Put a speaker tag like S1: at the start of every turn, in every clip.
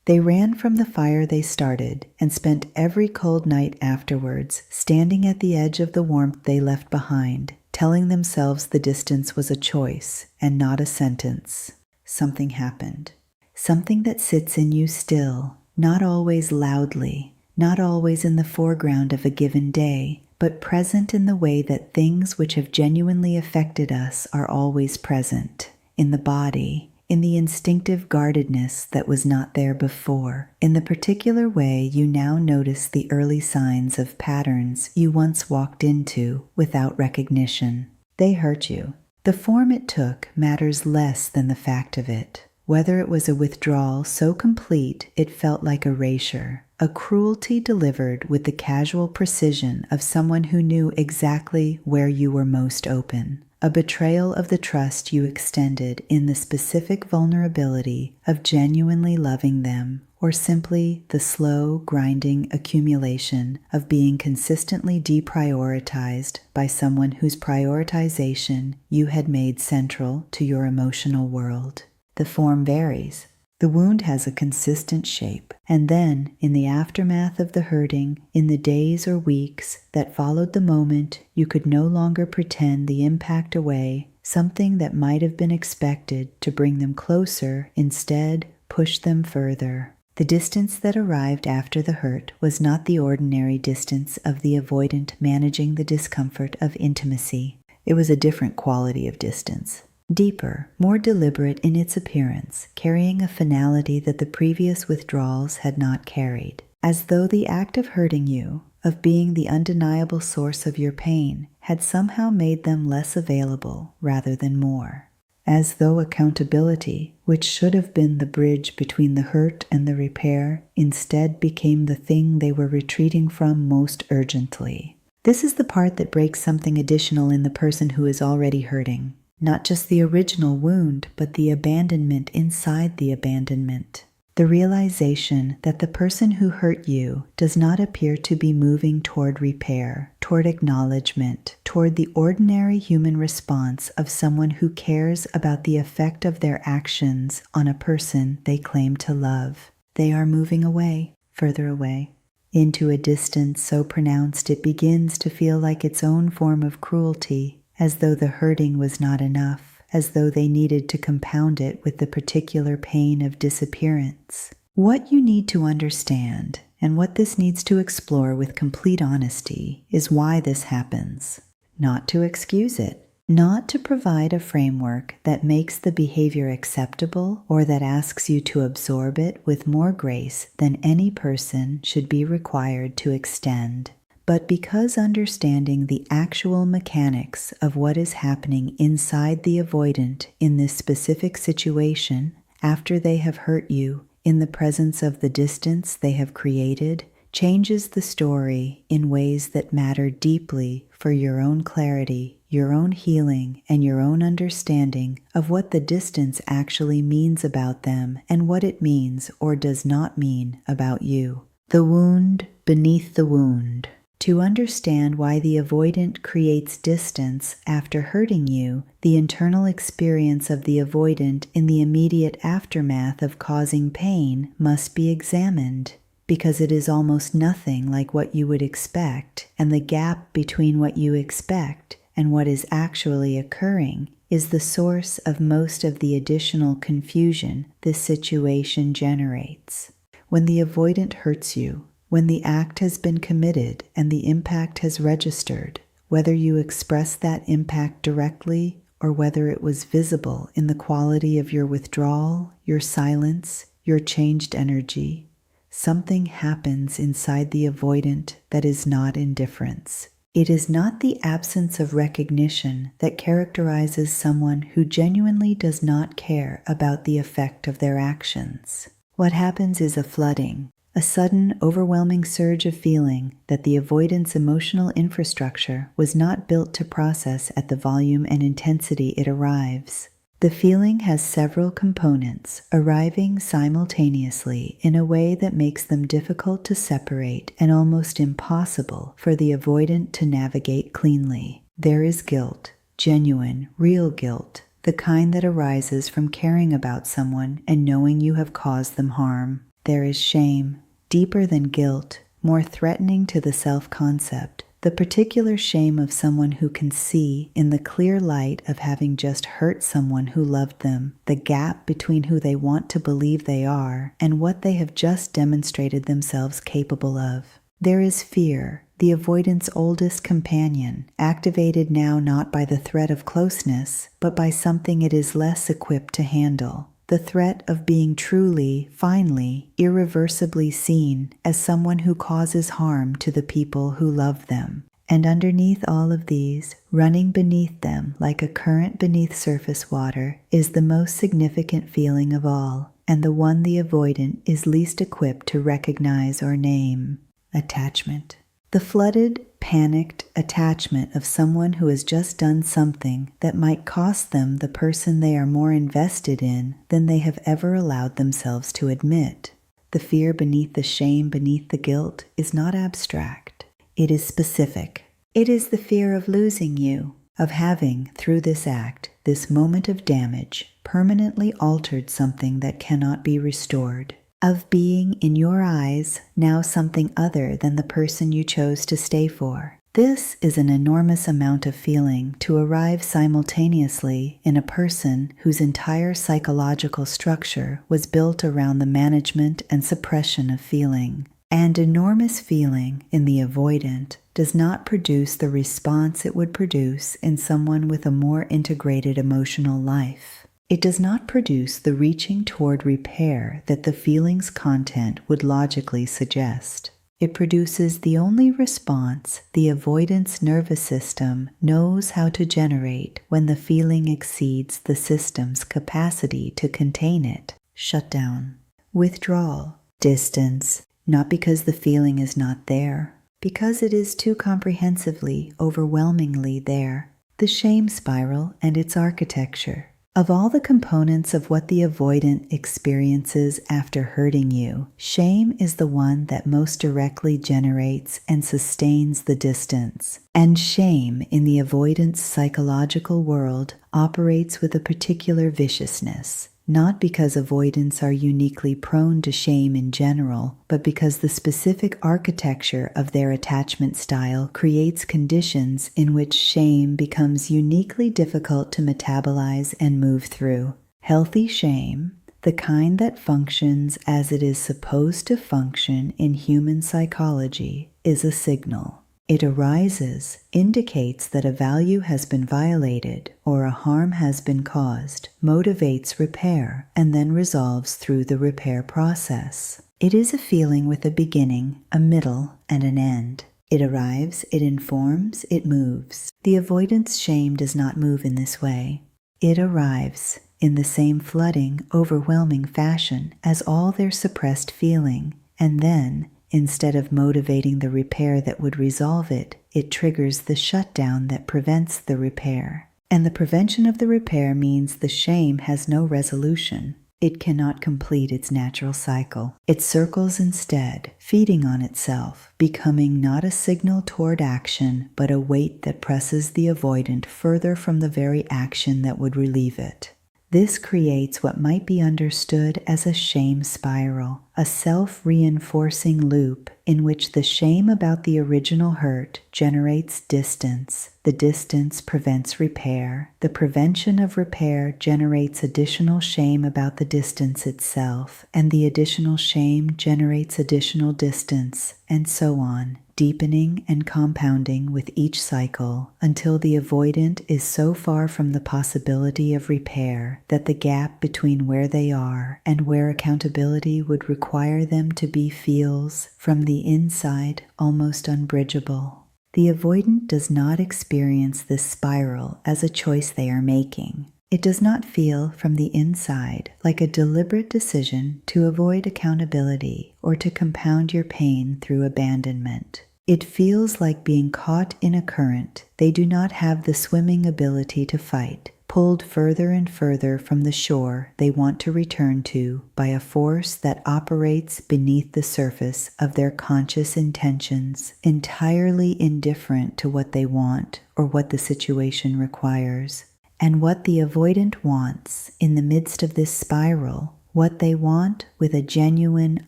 S1: They ran from the fire they started and spent every cold night afterwards standing at the edge of the warmth they left behind, telling themselves the distance was a choice and not a sentence. Something happened. Something that sits in you still, not always loudly, not always in the foreground of a given day, but present in the way that things which have genuinely affected us are always present, in the body, in the instinctive guardedness that was not there before, in the particular way you now notice the early signs of patterns you once walked into without recognition. They hurt you. The form it took matters less than the fact of it. Whether it was a withdrawal so complete it felt like erasure, a cruelty delivered with the casual precision of someone who knew exactly where you were most open, a betrayal of the trust you extended in the specific vulnerability of genuinely loving them, or simply the slow, grinding accumulation of being consistently deprioritized by someone whose prioritization you had made central to your emotional world. The form varies. The wound has a consistent shape, and then, in the aftermath of the hurting, in the days or weeks that followed the moment you could no longer pretend the impact away, something that might have been expected to bring them closer instead pushed them further. The distance that arrived after the hurt was not the ordinary distance of the avoidant managing the discomfort of intimacy. It was a different quality of distance. Deeper, more deliberate in its appearance, carrying a finality that the previous withdrawals had not carried. As though the act of hurting you, of being the undeniable source of your pain, had somehow made them less available rather than more. As though accountability, which should have been the bridge between the hurt and the repair, instead became the thing they were retreating from most urgently. This is the part that breaks something additional in the person who is already hurting. Not just the original wound, but the abandonment inside the abandonment. The realization that the person who hurt you does not appear to be moving toward repair, toward acknowledgement, toward the ordinary human response of someone who cares about the effect of their actions on a person they claim to love. They are moving away, further away, into a distance so pronounced it begins to feel like its own form of cruelty, as though the hurting was not enough, as though they needed to compound it with the particular pain of disappearance. What you need to understand, and what this needs to explore with complete honesty, is why this happens. Not to excuse it, not to provide a framework that makes the behavior acceptable or that asks you to absorb it with more grace than any person should be required to extend. But because understanding the actual mechanics of what is happening inside the avoidant in this specific situation, after they have hurt you, in the presence of the distance they have created, changes the story in ways that matter deeply for your own clarity, your own healing, and your own understanding of what the distance actually means about them and what it means or does not mean about you. The wound beneath the wound. To understand why the avoidant creates distance after hurting you, the internal experience of the avoidant in the immediate aftermath of causing pain must be examined, because it is almost nothing like what you would expect, and the gap between what you expect and what is actually occurring is the source of most of the additional confusion this situation generates. When the avoidant hurts you, when the act has been committed and the impact has registered, whether you express that impact directly or whether it was visible in the quality of your withdrawal, your silence, your changed energy, something happens inside the avoidant that is not indifference. It is not the absence of recognition that characterizes someone who genuinely does not care about the effect of their actions. What happens is a flooding, a sudden, overwhelming surge of feeling that the avoidant's emotional infrastructure was not built to process at the volume and intensity it arrives. The feeling has several components arriving simultaneously in a way that makes them difficult to separate and almost impossible for the avoidant to navigate cleanly. There is guilt, genuine, real guilt, the kind that arises from caring about someone and knowing you have caused them harm. there is shame, deeper than guilt, more threatening to the self-concept, the particular shame of someone who can see, in the clear light of having just hurt someone who loved them, the gap between who they want to believe they are and what they have just demonstrated themselves capable of. There is fear, the avoidant's oldest companion, activated now not by the threat of closeness, but by something it is less equipped to handle. The threat of being truly, finally, irreversibly seen as someone who causes harm to the people who love them. And underneath all of these, running beneath them like a current beneath surface water, is the most significant feeling of all, and the one the avoidant is least equipped to recognize or name: attachment. The flooded, panicked attachment of someone who has just done something that might cost them the person they are more invested in than they have ever allowed themselves to admit. The fear beneath the shame, beneath the guilt, is not abstract. It is specific. It is the fear of losing you, of having, through this act, this moment of damage, permanently altered something that cannot be restored. Of being, in your eyes, now something other than the person you chose to stay for. This is an enormous amount of feeling to arrive simultaneously in a person whose entire psychological structure was built around the management and suppression of feeling. And enormous feeling in the avoidant does not produce the response it would produce in someone with a more integrated emotional life. It does not produce the reaching toward repair that the feeling's content would logically suggest. It produces the only response the avoidance nervous system knows how to generate when the feeling exceeds the system's capacity to contain it: shutdown, withdrawal, distance, not because the feeling is not there, because it is too comprehensively, overwhelmingly there. The shame spiral and its architecture. Of all the components of what the avoidant experiences after hurting you, shame is the one that most directly generates and sustains the distance. And shame in the avoidant's psychological world operates with a particular viciousness. Not because avoidants are uniquely prone to shame in general, but because the specific architecture of their attachment style creates conditions in which shame becomes uniquely difficult to metabolize and move through. Healthy shame, the kind that functions as it is supposed to function in human psychology, is a signal. It arises, indicates that a value has been violated or a harm has been caused, motivates repair, and then resolves through the repair process. It is a feeling with a beginning, a middle, and an end. It arrives, it informs, it moves. The avoidance shame does not move in this way. It arrives in the same flooding, overwhelming fashion as all their suppressed feeling, and then, instead of motivating the repair that would resolve it, it triggers the shutdown that prevents the repair. And the prevention of the repair means the shame has no resolution. It cannot complete its natural cycle. It circles instead, feeding on itself, becoming not a signal toward action, but a weight that presses the avoidant further from the very action that would relieve it. This creates what might be understood as a shame spiral, a self-reinforcing loop in which the shame about the original hurt generates distance. The distance prevents repair. The prevention of repair generates additional shame about the distance itself, and the additional shame generates additional distance, and so on, deepening and compounding with each cycle until the avoidant is so far from the possibility of repair that the gap between where they are and where accountability would require them to be feels, from the inside, almost unbridgeable. The avoidant does not experience this spiral as a choice they are making. It does not feel from the inside like a deliberate decision to avoid accountability or to compound your pain through abandonment. It feels like being caught in a current they do not have the swimming ability to fight, pulled further and further from the shore they want to return to by a force that operates beneath the surface of their conscious intentions, entirely indifferent to what they want or what the situation requires. And what the avoidant wants in the midst of this spiral, What they want with a genuine,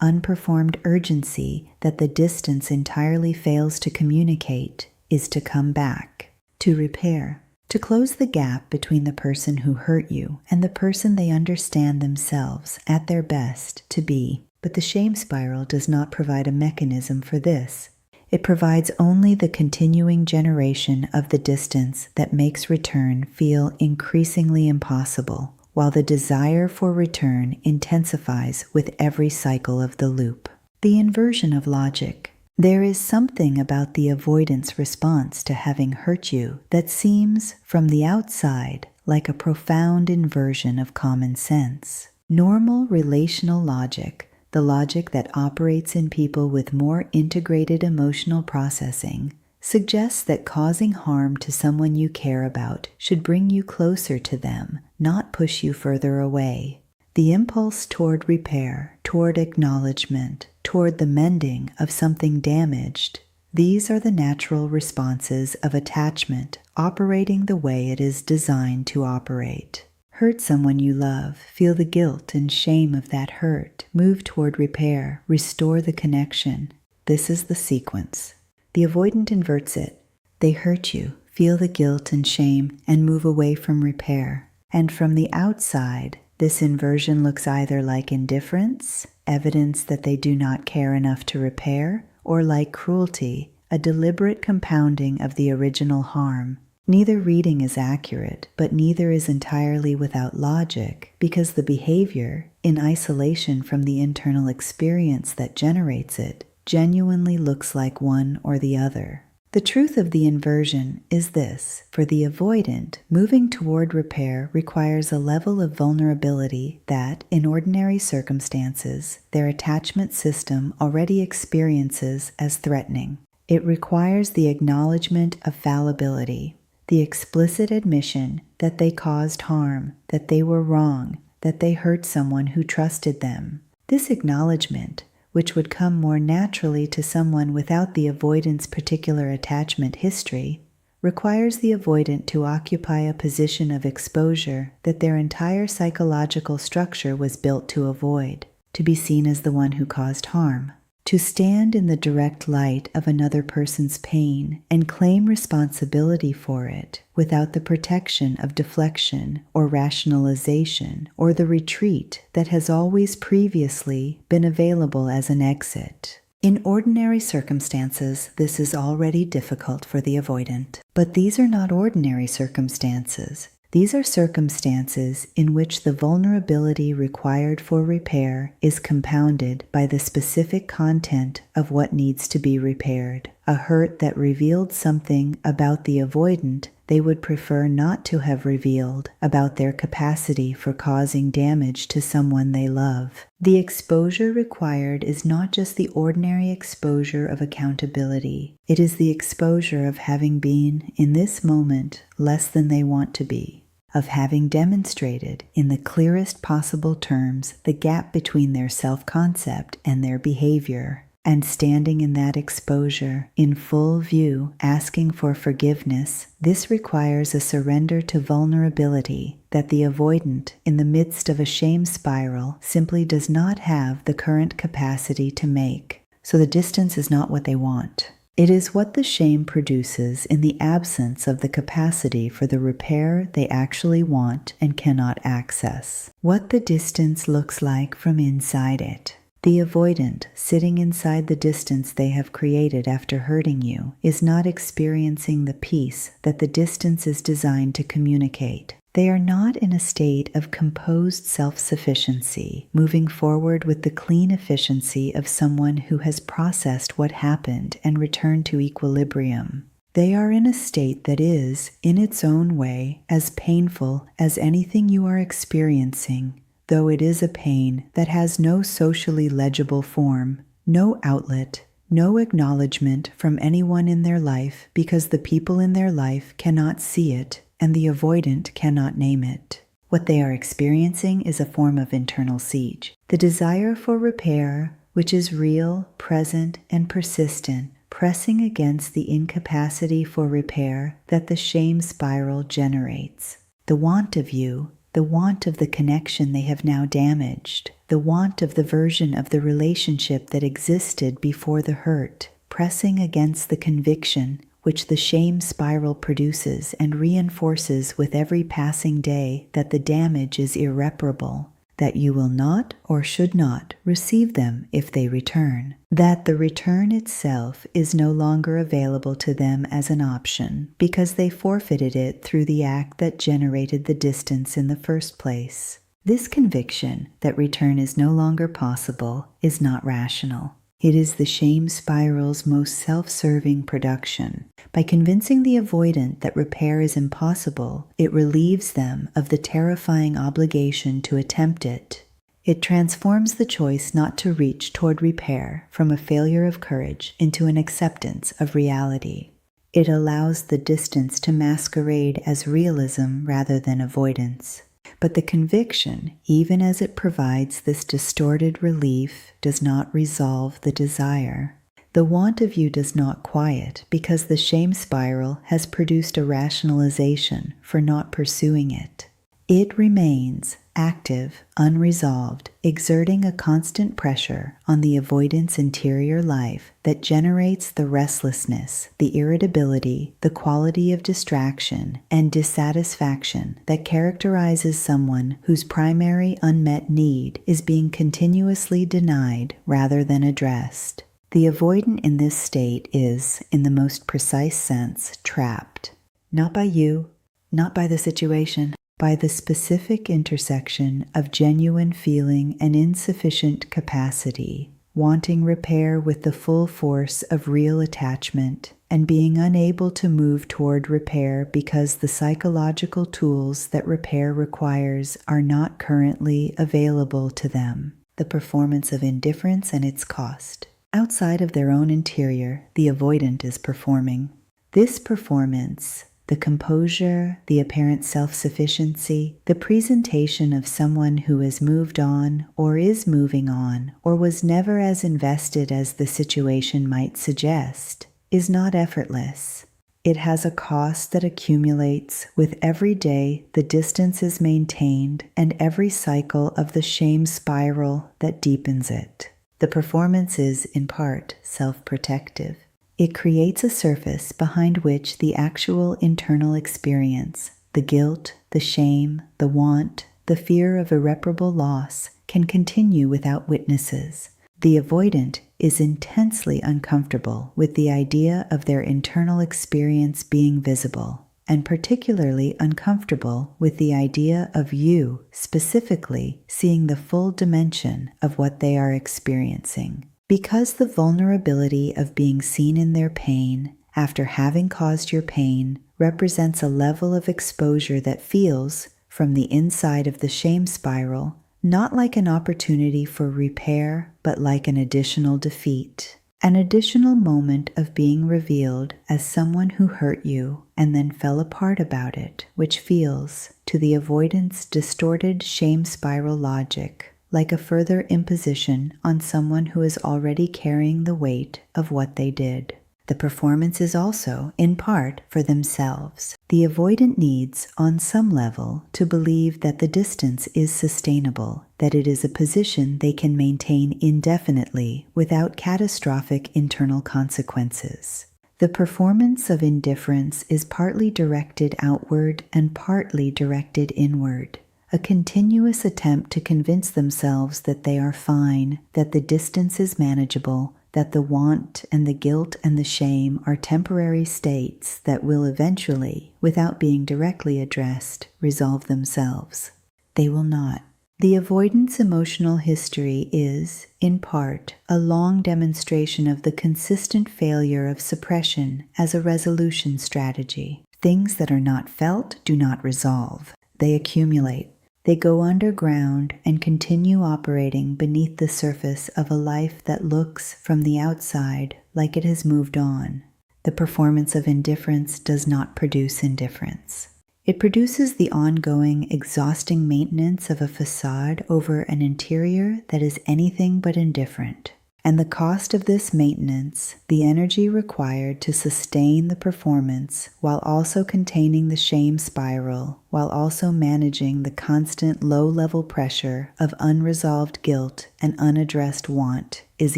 S1: unperformed urgency that the distance entirely fails to communicate is to come back, to repair, to close the gap between the person who hurt you and the person they understand themselves at their best to be. But the shame spiral does not provide a mechanism for this. It provides only the continuing generation of the distance that makes return feel increasingly impossible, while the desire for return intensifies with every cycle of the loop. The inversion of logic. There is something about the avoidance response to having hurt you that seems, from the outside, like a profound inversion of common sense. Normal relational logic, the logic that operates in people with more integrated emotional processing, suggests that causing harm to someone you care about should bring you closer to them, not push you further away. The impulse toward repair, toward acknowledgement, toward the mending of something damaged, these are the natural responses of attachment operating the way it is designed to operate. Hurt someone you love, feel the guilt and shame of that hurt, move toward repair, restore the connection. This is the sequence. The avoidant inverts it. They hurt you, feel the guilt and shame, and move away from repair. And from the outside, this inversion looks either like indifference, evidence that they do not care enough to repair, or like cruelty, a deliberate compounding of the original harm. Neither reading is accurate, but neither is entirely without logic, because the behavior, in isolation from the internal experience that generates it, genuinely looks like one or the other. The truth of the inversion is this: for the avoidant, moving toward repair requires a level of vulnerability that, in ordinary circumstances, their attachment system already experiences as threatening. It requires the acknowledgement of fallibility, the explicit admission that they caused harm, that they were wrong, that they hurt someone who trusted them. This acknowledgement, which would come more naturally to someone without the avoidant's particular attachment history, requires the avoidant to occupy a position of exposure that their entire psychological structure was built to avoid, to be seen as the one who caused harm, to stand in the direct light of another person's pain and claim responsibility for it without the protection of deflection or rationalization or the retreat that has always previously been available as an exit. In ordinary circumstances, this is already difficult for the avoidant. But these are not ordinary circumstances. These are circumstances in which the vulnerability required for repair is compounded by the specific content of what needs to be repaired. A hurt that revealed something about the avoidant they would prefer not to have revealed about their capacity for causing damage to someone they love. The exposure required is not just the ordinary exposure of accountability. It is the exposure of having been, in this moment, less than they want to be, of having demonstrated, in the clearest possible terms, the gap between their self-concept and their behavior, and standing in that exposure, in full view, asking for forgiveness. This requires a surrender to vulnerability that the avoidant, in the midst of a shame spiral, simply does not have the current capacity to make. So the distance is not what they want. It is what the shame produces in the absence of the capacity for the repair they actually want and cannot access. What the distance looks like from inside it. The avoidant, sitting inside the distance they have created after hurting you, is not experiencing the peace that the distance is designed to communicate. They are not in a state of composed self-sufficiency, moving forward with the clean efficiency of someone who has processed what happened and returned to equilibrium. They are in a state that is, in its own way, as painful as anything you are experiencing, though it is a pain that has no socially legible form, no outlet, no acknowledgement from anyone in their life because the people in their life cannot see it and the avoidant cannot name it. What they are experiencing is a form of internal siege. The desire for repair, which is real, present, and persistent, pressing against the incapacity for repair that the shame spiral generates. The want of you, the want of the connection they have now damaged, the want of the version of the relationship that existed before the hurt, pressing against the conviction which the shame spiral produces and reinforces with every passing day that the damage is irreparable, that you will not or should not receive them if they return, that the return itself is no longer available to them as an option because they forfeited it through the act that generated the distance in the first place. This conviction that return is no longer possible is not rational. It is the shame spiral's most self-serving production. By convincing the avoidant that repair is impossible, it relieves them of the terrifying obligation to attempt it. It transforms the choice not to reach toward repair from a failure of courage into an acceptance of reality. It allows the distance to masquerade as realism rather than avoidance. But the conviction, even as it provides this distorted relief, does not resolve the desire. The want of you does not quiet because the shame spiral has produced a rationalization for not pursuing it. It remains active, unresolved, exerting a constant pressure on the avoidant's interior life that generates the restlessness, the irritability, the quality of distraction, and dissatisfaction that characterizes someone whose primary unmet need is being continuously denied rather than addressed. The avoidant in this state is, in the most precise sense, trapped. Not by you, not by the situation, by the specific intersection of genuine feeling and insufficient capacity, wanting repair with the full force of real attachment, and being unable to move toward repair because the psychological tools that repair requires are not currently available to them. The performance of indifference and its cost. Outside of their own interior, the avoidant is performing. This performance, the composure, the apparent self-sufficiency, the presentation of someone who has moved on or is moving on or was never as invested as the situation might suggest, is not effortless. It has a cost that accumulates with every day the distance is maintained and every cycle of the shame spiral that deepens it. The performance is, in part, self-protective. It creates a surface behind which the actual internal experience, the guilt, the shame, the want, the fear of irreparable loss, can continue without witnesses. The avoidant is intensely uncomfortable with the idea of their internal experience being visible, and particularly uncomfortable with the idea of you specifically seeing the full dimension of what they are experiencing. Because the vulnerability of being seen in their pain after having caused your pain represents a level of exposure that feels, from the inside of the shame spiral, not like an opportunity for repair, but like an additional defeat, an additional moment of being revealed as someone who hurt you and then fell apart about it, which feels, to the avoidant's distorted shame spiral logic, like a further imposition on someone who is already carrying the weight of what they did. The performance is also, in part, for themselves. The avoidant needs, on some level, to believe that the distance is sustainable, that it is a position they can maintain indefinitely without catastrophic internal consequences. The performance of indifference is partly directed outward and partly directed inward. A continuous attempt to convince themselves that they are fine, that the distance is manageable, that the want and the guilt and the shame are temporary states that will eventually, without being directly addressed, resolve themselves. They will not. The avoidance emotional history is, in part, a long demonstration of the consistent failure of suppression as a resolution strategy. Things that are not felt do not resolve. They accumulate. They go underground and continue operating beneath the surface of a life that looks, from the outside, like it has moved on. The performance of indifference does not produce indifference. It produces the ongoing, exhausting maintenance of a facade over an interior that is anything but indifferent. And the cost of this maintenance, the energy required to sustain the performance while also containing the shame spiral, while also managing the constant low-level pressure of unresolved guilt and unaddressed want, is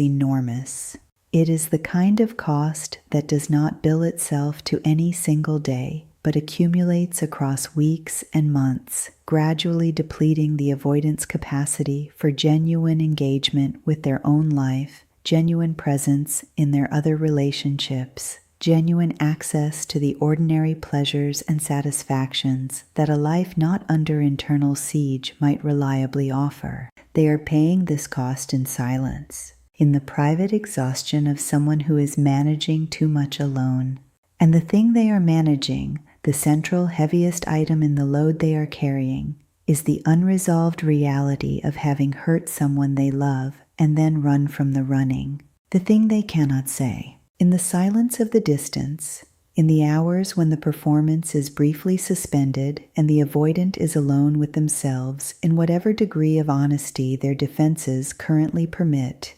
S1: enormous. It is the kind of cost that does not bill itself to any single day, but accumulates across weeks and months, gradually depleting the avoidance capacity for genuine engagement with their own life, genuine presence in their other relationships, genuine access to the ordinary pleasures and satisfactions that a life not under internal siege might reliably offer. They are paying this cost in silence, in the private exhaustion of someone who is managing too much alone. And the thing they are managing, the central heaviest item in the load they are carrying, is the unresolved reality of having hurt someone they love and then run from the running. The thing they cannot say. In the silence of the distance, in the hours when the performance is briefly suspended and the avoidant is alone with themselves in whatever degree of honesty their defenses currently permit,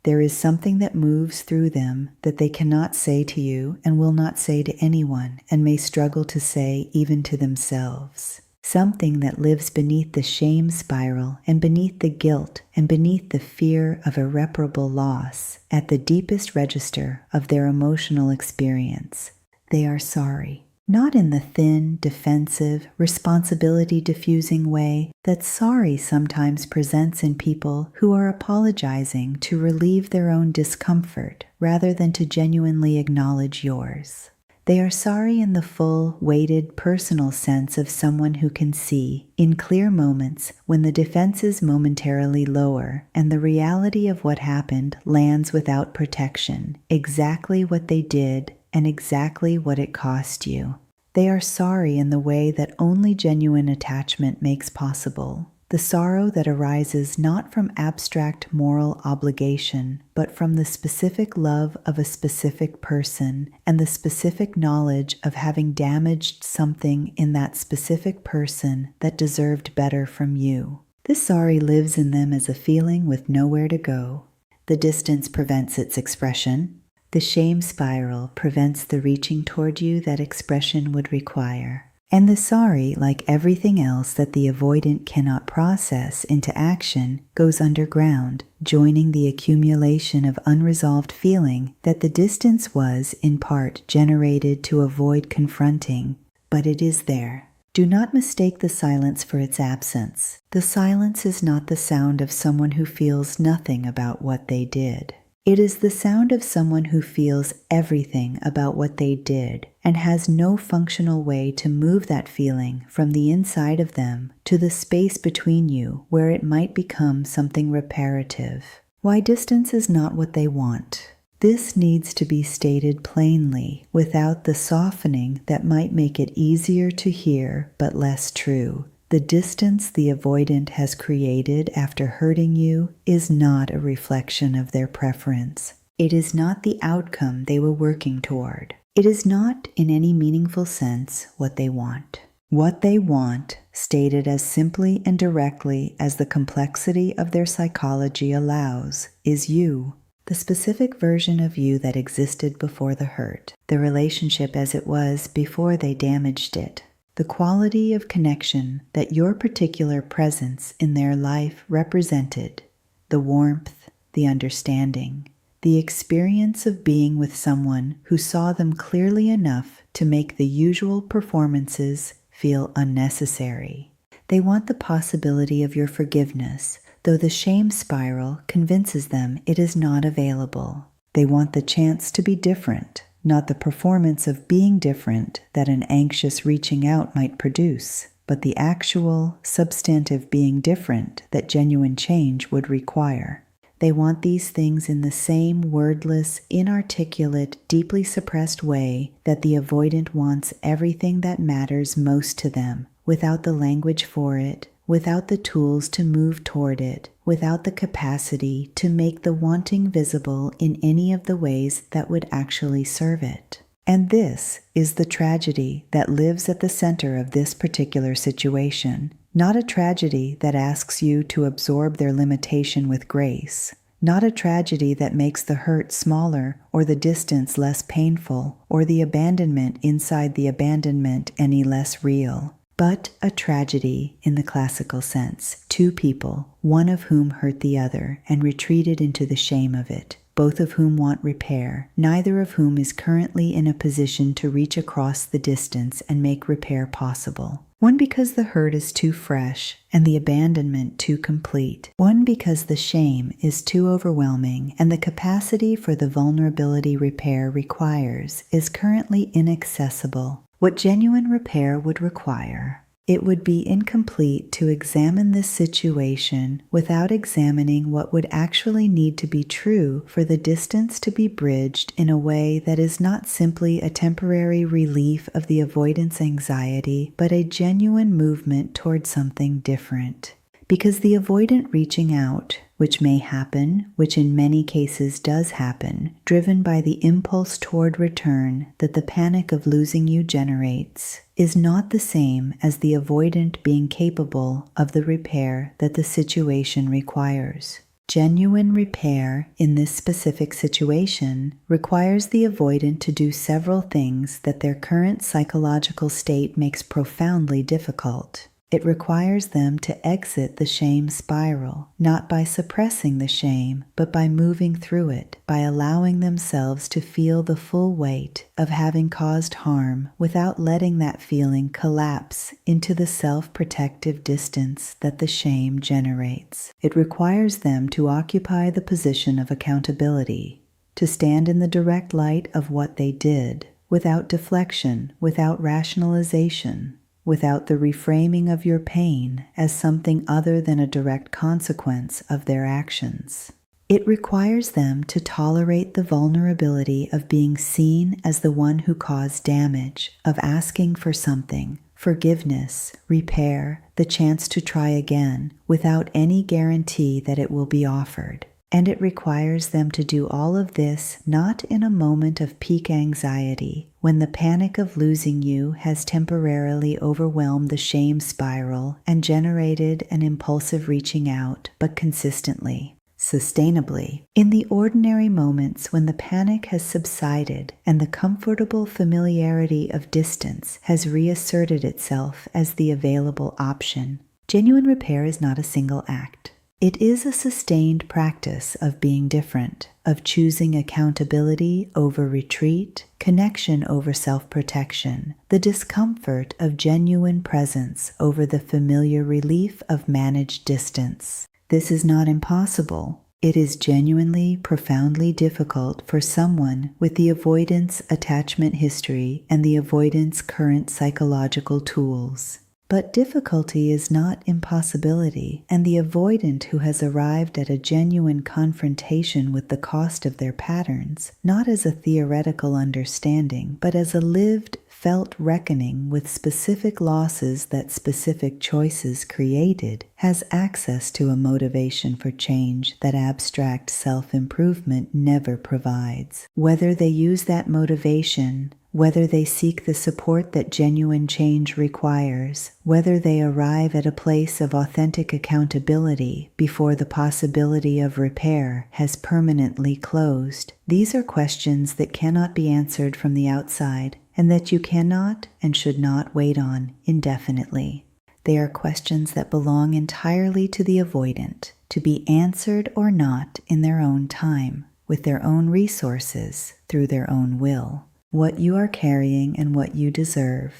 S1: there is something that moves through them that they cannot say to you and will not say to anyone and may struggle to say even to themselves. Something that lives beneath the shame spiral and beneath the guilt and beneath the fear of irreparable loss at the deepest register of their emotional experience. They are sorry. Not in the thin, defensive, responsibility-diffusing way that sorry sometimes presents in people who are apologizing to relieve their own discomfort rather than to genuinely acknowledge yours. They are sorry in the full, weighted, personal sense of someone who can see, in clear moments when the defenses momentarily lower and the reality of what happened lands without protection, exactly what they did and exactly what it cost you. They are sorry in the way that only genuine attachment makes possible, the sorrow that arises not from abstract moral obligation, but from the specific love of a specific person and the specific knowledge of having damaged something in that specific person that deserved better from you. This sorry lives in them as a feeling with nowhere to go. The distance prevents its expression. The shame spiral prevents the reaching toward you that expression would require. And the sorry, like everything else that the avoidant cannot process into action, goes underground, joining the accumulation of unresolved feeling that the distance was, in part, generated to avoid confronting. But it is there. Do not mistake the silence for its absence. The silence is not the sound of someone who feels nothing about what they did. It is the sound of someone who feels everything about what they did and has no functional way to move that feeling from the inside of them to the space between you where it might become something reparative. Why distance is not what they want. This needs to be stated plainly without the softening that might make it easier to hear but less true. The distance the avoidant has created after hurting you is not a reflection of their preference. It is not the outcome they were working toward. It is not, in any meaningful sense, what they want. What they want, stated as simply and directly as the complexity of their psychology allows, is you. The specific version of you that existed before the hurt. The relationship as it was before they damaged it. The quality of connection that your particular presence in their life represented, the warmth, the understanding, the experience of being with someone who saw them clearly enough to make the usual performances feel unnecessary. They want the possibility of your forgiveness, though the shame spiral convinces them it is not available. They want the chance to be different, not the performance of being different that an anxious reaching out might produce, but the actual, substantive being different that genuine change would require. They want these things in the same wordless, inarticulate, deeply suppressed way that the avoidant wants everything that matters most to them, without the language for it, without the tools to move toward it, without the capacity to make the wanting visible in any of the ways that would actually serve it. And this is the tragedy that lives at the center of this particular situation. Not a tragedy that asks you to absorb their limitation with grace, not a tragedy that makes the hurt smaller or the distance less painful or the abandonment inside the abandonment any less real, but a tragedy in the classical sense. Two people, one of whom hurt the other and retreated into the shame of it, both of whom want repair, neither of whom is currently in a position to reach across the distance and make repair possible. One because the hurt is too fresh and the abandonment too complete. One because the shame is too overwhelming and the capacity for the vulnerability repair requires is currently inaccessible. What genuine repair would require. It would be incomplete to examine this situation without examining what would actually need to be true for the distance to be bridged in a way that is not simply a temporary relief of the avoidance anxiety, but a genuine movement toward something different. Because the avoidant reaching out, which may happen, which in many cases does happen, driven by the impulse toward return that the panic of losing you generates, is not the same as the avoidant being capable of the repair that the situation requires. Genuine repair in this specific situation requires the avoidant to do several things that their current psychological state makes profoundly difficult. It requires them to exit the shame spiral, not by suppressing the shame, but by moving through it, by allowing themselves to feel the full weight of having caused harm without letting that feeling collapse into the self-protective distance that the shame generates. It requires them to occupy the position of accountability, to stand in the direct light of what they did, without deflection, without rationalization, without the reframing of your pain as something other than a direct consequence of their actions. It requires them to tolerate the vulnerability of being seen as the one who caused damage, of asking for something, forgiveness, repair, the chance to try again, without any guarantee that it will be offered. And it requires them to do all of this not in a moment of peak anxiety, when the panic of losing you has temporarily overwhelmed the shame spiral and generated an impulsive reaching out, but consistently, sustainably, in the ordinary moments when the panic has subsided and the comfortable familiarity of distance has reasserted itself as the available option. Genuine repair is not a single act. It is a sustained practice of being different, of choosing accountability over retreat, connection over self-protection, the discomfort of genuine presence over the familiar relief of managed distance. This is not impossible. It is genuinely, profoundly difficult for someone with the avoidance attachment history and the avoidance current psychological tools. But difficulty is not impossibility, and the avoidant who has arrived at a genuine confrontation with the cost of their patterns, not as a theoretical understanding, but as a lived, felt reckoning with specific losses that specific choices created, has access to a motivation for change that abstract self-improvement never provides. Whether they use that motivation, whether they seek the support that genuine change requires, whether they arrive at a place of authentic accountability before the possibility of repair has permanently closed, these are questions that cannot be answered from the outside and that you cannot and should not wait on indefinitely. They are questions that belong entirely to the avoidant, to be answered or not in their own time, with their own resources, through their own will. What you are carrying and what you deserve.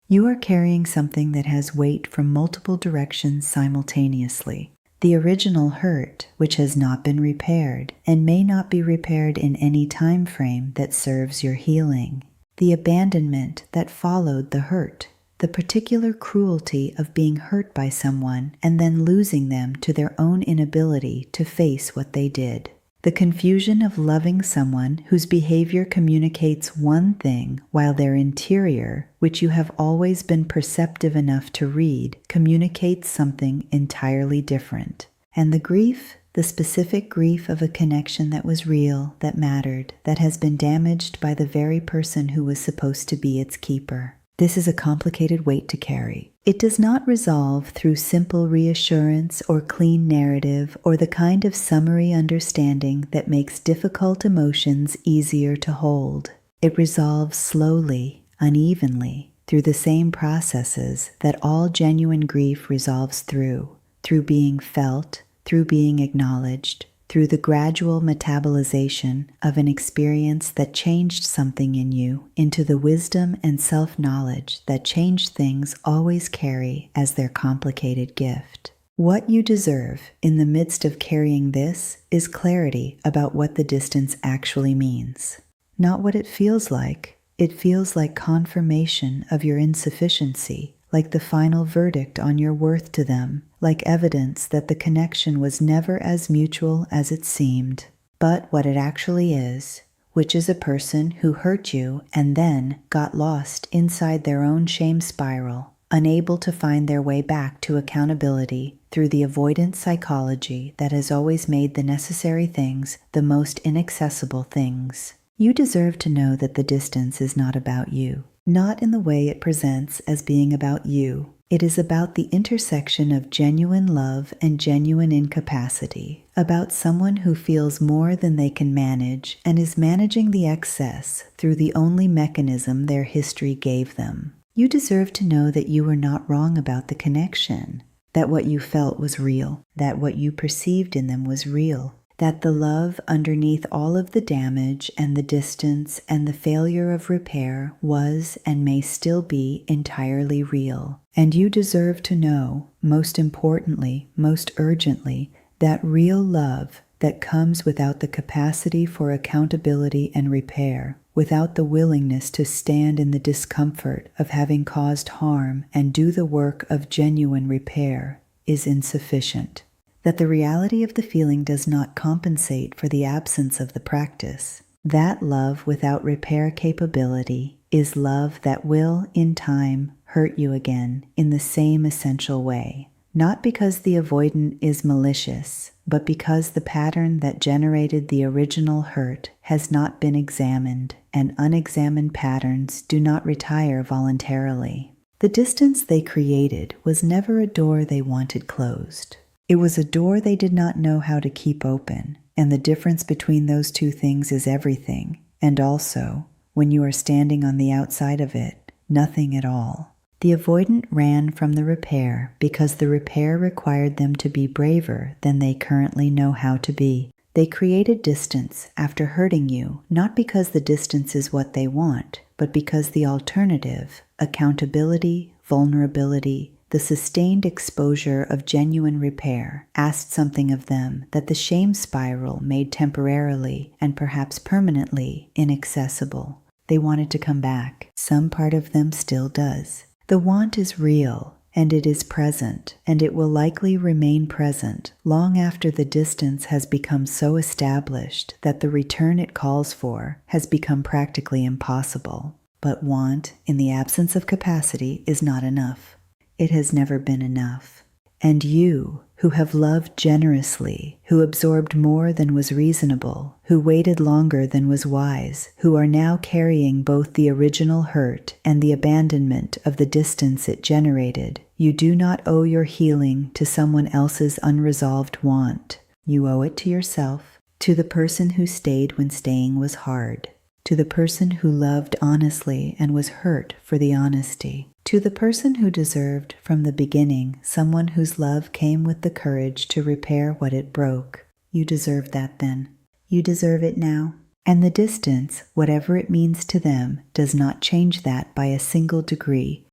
S1: You are carrying something that has weight from multiple directions simultaneously. The original hurt, which has not been repaired and may not be repaired in any time frame that serves your healing. The abandonment that followed the hurt. The particular cruelty of being hurt by someone and then losing them to their own inability to face what they did. The confusion of loving someone whose behavior communicates one thing while their interior, which you have always been perceptive enough to read, communicates something entirely different. And the grief, the specific grief of a connection that was real, that mattered, that has been damaged by the very person who was supposed to be its keeper. This is a complicated weight to carry. It does not resolve through simple reassurance or clean narrative or the kind of summary understanding that makes difficult emotions easier to hold. It resolves slowly, unevenly, through the same processes that all genuine grief resolves through being felt, through being acknowledged, through the gradual metabolization of an experience that changed something in you into the wisdom and self-knowledge that changed things always carry as their complicated gift. What you deserve in the midst of carrying this is clarity about what the distance actually means. Not what it feels like. It feels like confirmation of your insufficiency, like the final verdict on your worth to them, like evidence that the connection was never as mutual as it seemed. But what it actually is, which is a person who hurt you and then got lost inside their own shame spiral, unable to find their way back to accountability through the avoidant psychology that has always made the necessary things the most inaccessible things. You deserve to know that the distance is not about you. Not in the way it presents as being about you. It is about the intersection of genuine love and genuine incapacity, about someone who feels more than they can manage and is managing the excess through the only mechanism their history gave them. You deserve to know that you were not wrong about the connection, that what you felt was real, that what you perceived in them was real, that the love underneath all of the damage and the distance and the failure of repair was and may still be entirely real. And you deserve to know, most importantly, most urgently, that real love that comes without the capacity for accountability and repair, without the willingness to stand in the discomfort of having caused harm and do the work of genuine repair, is insufficient. That the reality of the feeling does not compensate for the absence of the practice. That love without repair capability is love that will, in time, hurt you again in the same essential way. Not because the avoidant is malicious, but because the pattern that generated the original hurt has not been examined, and unexamined patterns do not retire voluntarily. The distance they created was never a door they wanted closed. It was a door they did not know how to keep open, and the difference between those two things is everything, and also, when you are standing on the outside of it, nothing at all. The avoidant ran from the repair because the repair required them to be braver than they currently know how to be. They created distance after hurting you, not because the distance is what they want, but because the alternative, accountability, vulnerability, the sustained exposure of genuine repair asked something of them that the shame spiral made temporarily and perhaps permanently inaccessible. They wanted to come back. Some part of them still does. The want is real, and it is present, and it will likely remain present long after the distance has become so established that the return it calls for has become practically impossible. But want, in the absence of capacity, is not enough. It has never been enough. And you, who have loved generously, who absorbed more than was reasonable, who waited longer than was wise, who are now carrying both the original hurt and the abandonment of the distance it generated, you do not owe your healing to someone else's unresolved want. You owe it to yourself, to the person who stayed when staying was hard, to the person who loved honestly and was hurt for the honesty, to the person who deserved from the beginning someone whose love came with the courage to repair what it broke. You deserve that then. You deserve it now. And the distance, whatever it means to them, does not change that by a single degree.